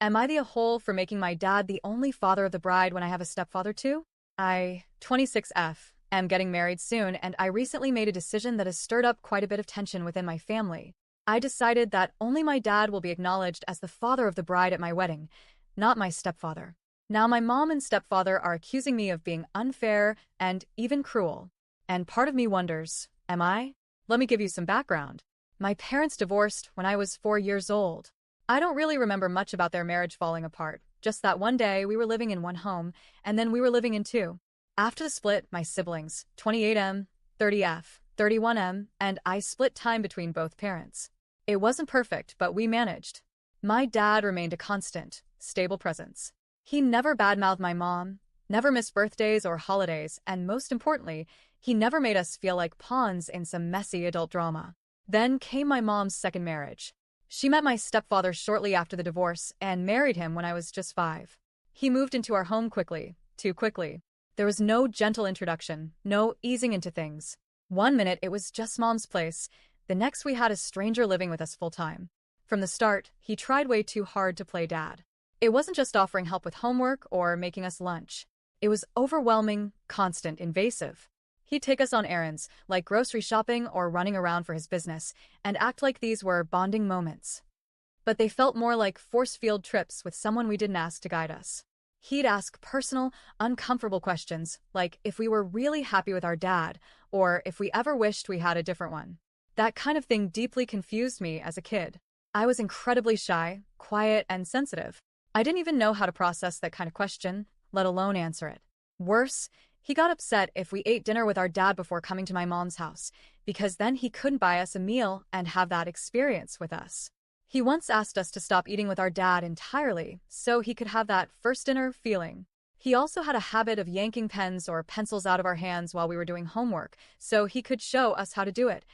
Am I the a-hole for making my dad the only father of the bride when I have a stepfather too? 26F, am getting married soon, and I recently made a decision that has stirred up quite a bit of tension within my family. I decided that only my dad will be acknowledged as the father of the bride at my wedding, not my stepfather. Now my mom and stepfather are accusing me of being unfair and even cruel. And part of me wonders, am I? Let me give you some background. My parents divorced when I was 4 years old. I don't really remember much about their marriage falling apart, just that one day we were living in one home, and then we were living in two. After the split, my siblings, 28M, 30F, 31M, and I split time between both parents. It wasn't perfect, but we managed. My dad remained a constant, stable presence. He never badmouthed my mom, never missed birthdays or holidays, and most importantly, he never made us feel like pawns in some messy adult drama. Then came my mom's second marriage. She met my stepfather shortly after the divorce and married him when I was just 5. He moved into our home quickly, too quickly. There was no gentle introduction, no easing into things. One minute it was just mom's place, the next we had a stranger living with us full-time. From the start, he tried way too hard to play dad. It wasn't just offering help with homework or making us lunch. It was overwhelming, constant, invasive. He'd take us on errands, like grocery shopping or running around for his business, and act like these were bonding moments. But they felt more like force-field trips with someone we didn't ask to guide us. He'd ask personal, uncomfortable questions, like if we were really happy with our dad, or if we ever wished we had a different one. That kind of thing deeply confused me as a kid. I was incredibly shy, quiet, and sensitive. I didn't even know how to process that kind of question, let alone answer it. Worse, he got upset if we ate dinner with our dad before coming to my mom's house, because then he couldn't buy us a meal and have that experience with us. He once asked us to stop eating with our dad entirely, so he could have that first dinner feeling. He also had a habit of yanking pens or pencils out of our hands while we were doing homework, so he could show us how to do it,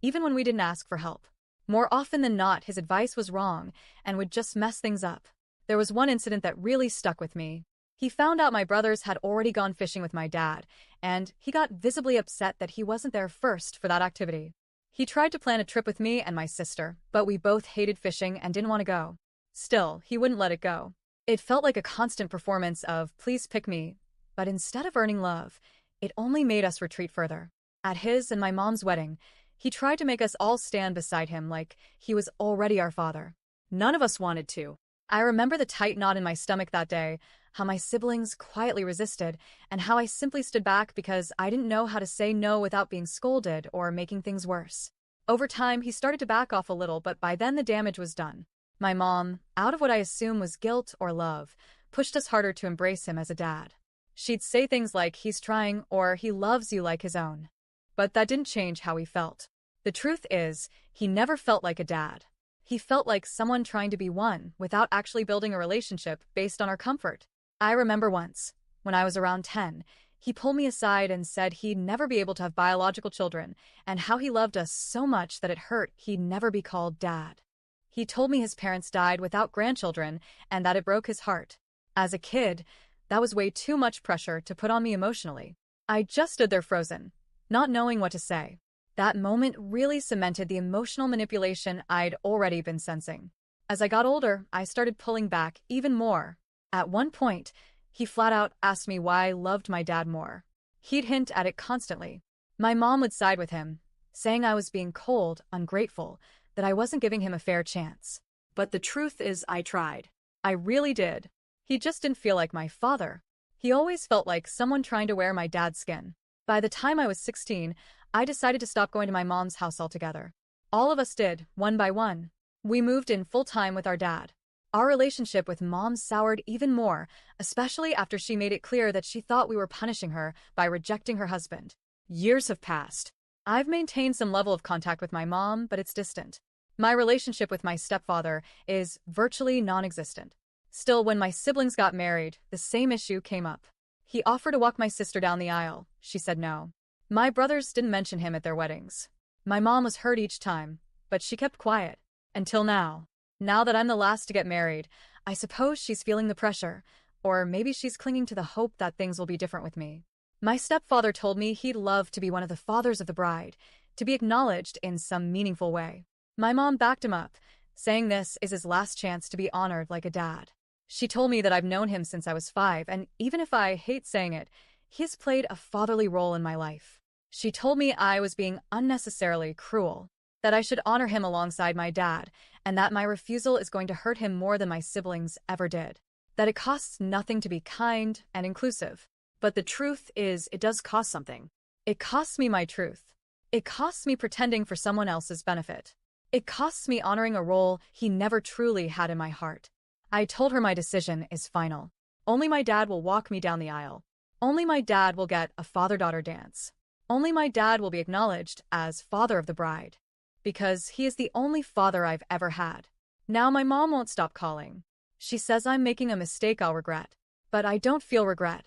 even when we didn't ask for help. More often than not, his advice was wrong and would just mess things up. There was one incident that really stuck with me. He found out my brothers had already gone fishing with my dad, and he got visibly upset that he wasn't there first for that activity. He tried to plan a trip with me and my sister, but we both hated fishing and didn't want to go. Still, he wouldn't let it go. It felt like a constant performance of, please pick me, but instead of earning love, it only made us retreat further. At his and my mom's wedding, he tried to make us all stand beside him like he was already our father. None of us wanted to. I remember the tight knot in my stomach that day, how my siblings quietly resisted, and how I simply stood back because I didn't know how to say no without being scolded or making things worse. Over time, he started to back off a little, but by then the damage was done. My mom, out of what I assume was guilt or love, pushed us harder to embrace him as a dad. She'd say things like, he's trying, or he loves you like his own. But that didn't change how he felt. The truth is, he never felt like a dad. He felt like someone trying to be one without actually building a relationship based on our comfort. I remember once, when I was around 10, he pulled me aside and said he'd never be able to have biological children and how he loved us so much that it hurt he'd never be called dad. He told me his parents died without grandchildren and that it broke his heart. As a kid, that was way too much pressure to put on me emotionally. I just stood there frozen, not knowing what to say. That moment really cemented the emotional manipulation I'd already been sensing. As I got older, I started pulling back even more. At one point, he flat out asked me why I loved my dad more. He'd hint at it constantly. My mom would side with him, saying I was being cold, ungrateful, that I wasn't giving him a fair chance. But the truth is I tried. I really did. He just didn't feel like my father. He always felt like someone trying to wear my dad's skin. By the time I was 16, I decided to stop going to my mom's house altogether. All of us did, one by one. We moved in full-time with our dad. Our relationship with Mom soured even more, especially after she made it clear that she thought we were punishing her by rejecting her husband. Years have passed. I've maintained some level of contact with my mom, but it's distant. My relationship with my stepfather is virtually non-existent. Still, when my siblings got married, the same issue came up. He offered to walk my sister down the aisle. She said no. My brothers didn't mention him at their weddings. My mom was hurt each time, but she kept quiet. Until now. Now that I'm the last to get married, I suppose she's feeling the pressure, or maybe she's clinging to the hope that things will be different with me. My stepfather told me he'd love to be one of the fathers of the bride, to be acknowledged in some meaningful way. My mom backed him up, saying this is his last chance to be honored like a dad. She told me that I've known him since I was 5, and even if I hate saying it, he has played a fatherly role in my life. She told me I was being unnecessarily cruel, that I should honor him alongside my dad, and that my refusal is going to hurt him more than my siblings ever did. That it costs nothing to be kind and inclusive. But the truth is, it does cost something. It costs me my truth. It costs me pretending for someone else's benefit. It costs me honoring a role he never truly had in my heart. I told her my decision is final. Only my dad will walk me down the aisle. Only my dad will get a father-daughter dance. Only my dad will be acknowledged as father of the bride. Because he is the only father I've ever had. Now my mom won't stop calling. She says I'm making a mistake I'll regret. But I don't feel regret.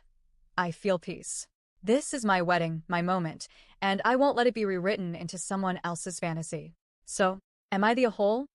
I feel peace. This is my wedding, my moment, and I won't let it be rewritten into someone else's fantasy. So, am I the whole?